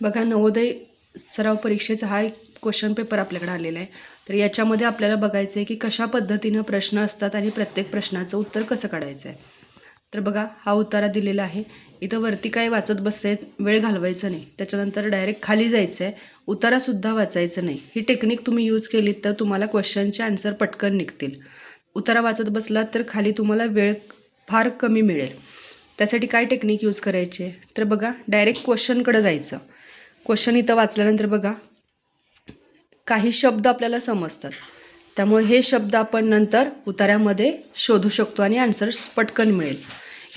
बघा, नवोदय सराव परीक्षेचा हा एक क्वेश्चन पेपर आपल्याकडे आलेला आहे. तर याच्यामध्ये आपल्याला बघायचं आहे की कशा पद्धतीनं प्रश्न असतात आणि प्रत्येक प्रश्नाचं उत्तर कसं काढायचं आहे. तर बघा, हा उतारा दिलेला आहे. इथं वरती काय वाचत बसायचं, वेळ घालवायचा नाही. त्याच्यानंतर डायरेक्ट खाली जायचं आहे, उतारासुद्धा वाचायचं नाही. ही टेक्निक तुम्ही यूज केलीत तर तुम्हाला क्वेश्चनचे आन्सर पटकन निघतील. उतारा वाचत बसलात तर खाली तुम्हाला वेळ फार कमी मिळेल. त्यासाठी काय टेक्निक यूज करायची आहे, तर बघा, डायरेक्ट क्वेश्चनकडे जायचं. क्वेश्चन इथं वाचल्यानंतर बघा, काही शब्द आपल्याला समजतात, त्यामुळे हे शब्द आपण नंतर उतार्यामध्ये शोधू शकतो आणि आन्सर पटकन मिळेल.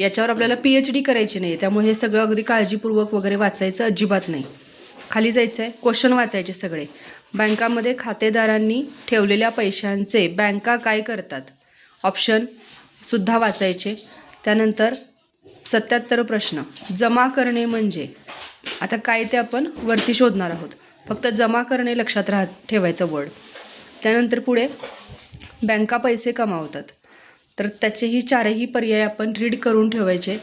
याच्यावर आपल्याला PhD करायची नाही, त्यामुळे हे सगळं अगदी काळजीपूर्वक वगैरे वाचायचं अजिबात नाही. खाली जायचं आहे, क्वेश्चन वाचायचे सगळे. बँकामध्ये खातेदारांनी ठेवलेल्या पैशांचे बँका काय करतात, ऑप्शनसुद्धा वाचायचे. त्यानंतर 77 प्रश्न, जमा करणे म्हणजे आता काय ते आपण वरती शोधणार आहोत. फक्त जमा करणे लक्षात ठेवायचं वर्ड. त्यानंतर पुढे बँका पैसे कमावतात, तर त्याचेही चारही पर्याय आपण रीड करून ठेवायचे.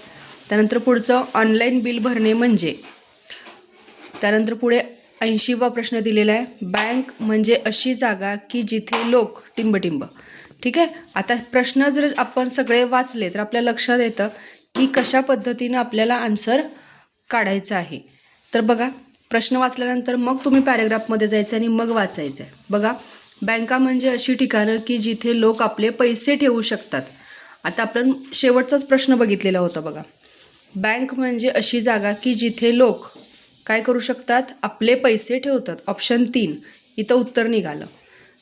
त्यानंतर पुढचं ऑनलाईन बिल भरणे म्हणजे. त्यानंतर पुढे 80वा प्रश्न दिलेला आहे, बँक म्हणजे अशी जागा की जिथे लोक टिंबटिंब. ठीक आहे. आता प्रश्न जर आपण सगळे वाचले तर आपल्या लक्षात येतं की कशा पद्धतीनं आपल्याला आन्सर काढायचं आहे. तर बघा, प्रश्न वाचल्यानंतर मग तुम्ही पॅरेग्राफमध्ये जायचं आणि मग वाचायचं आहे. बघा, बँका म्हणजे अशी ठिकाणं की जिथे लोक आपले पैसे ठेवू शकतात. आता आपण शेवटचाच प्रश्न बघितलेला होता बघा, बँक म्हणजे अशी जागा की जिथे लोक काय करू शकतात, आपले पैसे ठेवतात. ऑप्शन 3 इथं उत्तर निघालं.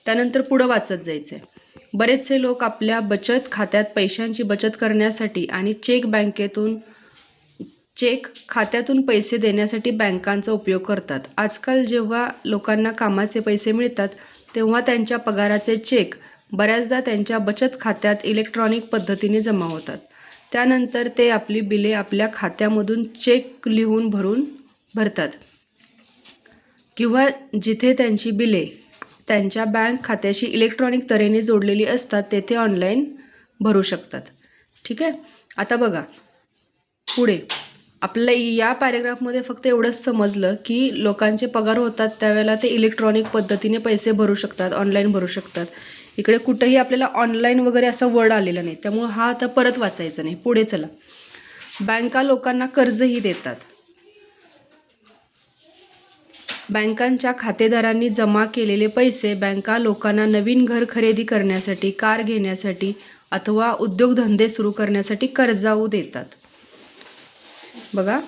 त्यानंतर पुढं वाचत जायचं आहे. बरेचसे लोक आपल्या बचत खात्यात पैशांची बचत करण्यासाठी आणि चेक खात्यातून पैसे देण्यासाठी बँकांचा उपयोग करतात. आजकाल जेव्हा लोकांना कामाचे पैसे मिळतात तेव्हा त्यांच्या पगाराचे चेक बऱ्याचदा त्यांच्या बचत खात्यात इलेक्ट्रॉनिक पद्धतीने जमा होतात. त्यानंतर ते आपली बिले आपल्या खात्यामधून चेक लिहून भरतात किंवा जिथे त्यांची बिले त्यांच्या बँक खात्याशी इलेक्ट्रॉनिक तऱ्हेने जोडलेली असतात तेथे ऑनलाईन भरू शकतात. ठीक आहे. आता बघा, पुढे आपल्याला या पॅरेग्राफमध्ये फक्त एवढंच समजलं की लोकांचे पगार होतात त्यावेळेला ते इलेक्ट्रॉनिक पद्धतीने पैसे भरू शकतात, ऑनलाईन भरू शकतात. इकडे कुठेही आपल्याला ऑनलाईन वगैरे असा वर्ड आलेला नाही, त्यामुळे हा आता परत वाचायचा नाही. पुढे चला, बँका लोकांना कर्जही देतात. बँकांच्या खातेदारांनी जमा केलेले पैसे बँका लोकांना नवीन घर खरेदी करण्यासाठी, कार घेण्यासाठी अथवा उद्योगधंदे सुरू करण्यासाठी कर्जाऊ देतात. बघा,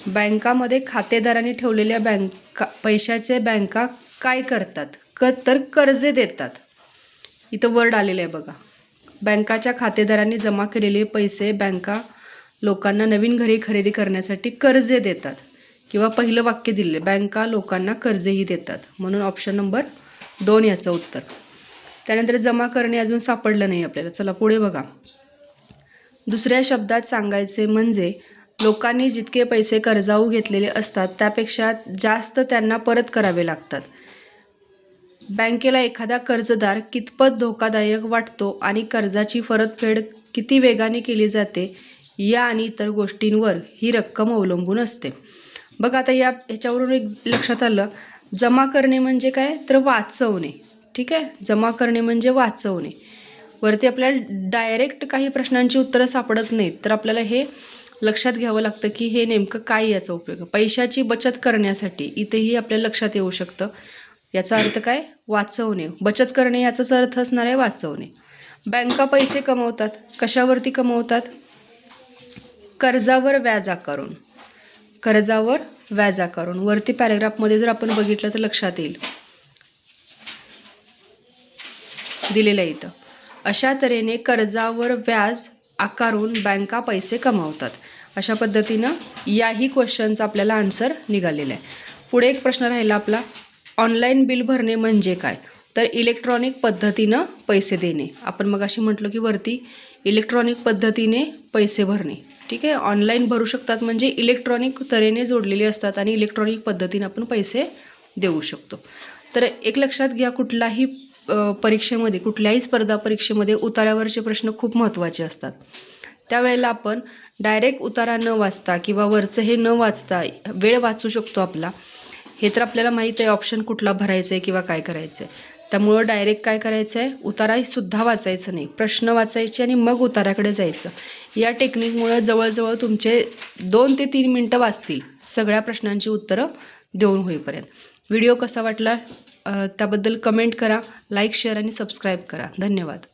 बँकामध्ये खातेदारांनी ठेवलेल्या पैशाचे बँका काय करतात, तर कर्जे देतात. इथं वर्ड आलेलं आहे बघा, बँकाच्या खातेदारांनी जमा केलेले पैसे बँका लोकांना नवीन घरे खरेदी करण्यासाठी कर्जे देतात. किंवा पहिलं वाक्य दिले, बँका लोकांना कर्जेही देतात. म्हणून ऑप्शन नंबर 2 याचं उत्तर. त्यानंतर जमा करणे अजून सापडलं नाही आपल्याला. चला पुढे बघा, दुसऱ्या शब्दात सांगायचे म्हणजे लोकांनी जितके पैसे कर्जाऊ घेतलेले असतात त्यापेक्षा जास्त त्यांना परत करावे लागतात. बँकेला एखादा कर्जदार कितपत धोकादायक वाटतो आणि कर्जाची परतफेड किती वेगाने केली जाते या आणि इतर गोष्टींवर ही रक्कम अवलंबून असते. बघा, आता ह्याच्यावरून एक लक्षात आलं, जमा करणे म्हणजे काय, तर वाचवणे. ठीक आहे. जमा करणे म्हणजे वाचवणे. वरती आपल्याला डायरेक्ट काही प्रश्नांची उत्तरं सापडत नाहीत, तर आपल्याला हे लक्षात घ्यावं लागतं की हे नेमकं काय याचा उपयोग. पैशाची बचत करण्यासाठी इथेही आपल्याला लक्षात येऊ शकतं. याचा अर्थ काय, वाचवणे. बचत करणे याचाच अर्थ असणार आहे वाचवणे. बँका पैसे कमवतात, कशावरती कमवतात, कर्जावर व्याज आकारून. कर्जावर व्याज आकारून. वरती पॅरेग्राफमध्ये जर आपण बघितलं तर लक्षात येईल, दिलेलं इथं. अशा तऱ्हेने कर्जावर व्याज आकारून बँका पैसे कमावतात. अशा पद्धतीनं याही क्वेश्चनचा आपल्याला आन्सर निघालेला आहे. पुढे एक प्रश्न राहिला आपला, ऑनलाईन बिल भरणे म्हणजे काय, तर इलेक्ट्रॉनिक पद्धतीनं पैसे देणे. आपण मग अशी म्हटलं की वरती इलेक्ट्रॉनिक पद्धतीने पैसे भरणे. ठीक आहे. ऑनलाईन भरू शकतात म्हणजे इलेक्ट्रॉनिक तऱ्हेने जोडलेले असतात आणि इलेक्ट्रॉनिक पद्धतीने आपण पैसे देऊ शकतो. तर एक लक्षात घ्या, कुठल्याही परीक्षेमध्ये, कुठल्याही स्पर्धा परीक्षेमध्ये उतार्यावरचे प्रश्न खूप महत्त्वाचे असतात. त्यावेळेला आपण डायरेक्ट उतारा न वाचता किंवा वरचं हे न वाचता वेळ वाचू शकतो आपला, हे तर आपल्याला माहीत आहे ऑप्शन कुठला भरायचा आहे किंवा काय करायचं आहे. त्यामुळं डायरेक्ट काय करायचं आहे, उतारासुद्धा वाचायचं नाही, प्रश्न वाचायचे आणि मग उताराकडे जायचं. या टेक्निकमुळं जवळजवळ तुमचे 2 ते 3 मिनटं वाचतील सगळ्या प्रश्नांची उत्तरं देऊन होईपर्यंत. व्हिडिओ कसा वाटला त्याबद्दल कमेंट करा, लाईक, शेअर आणि सबस्क्राईब करा. धन्यवाद.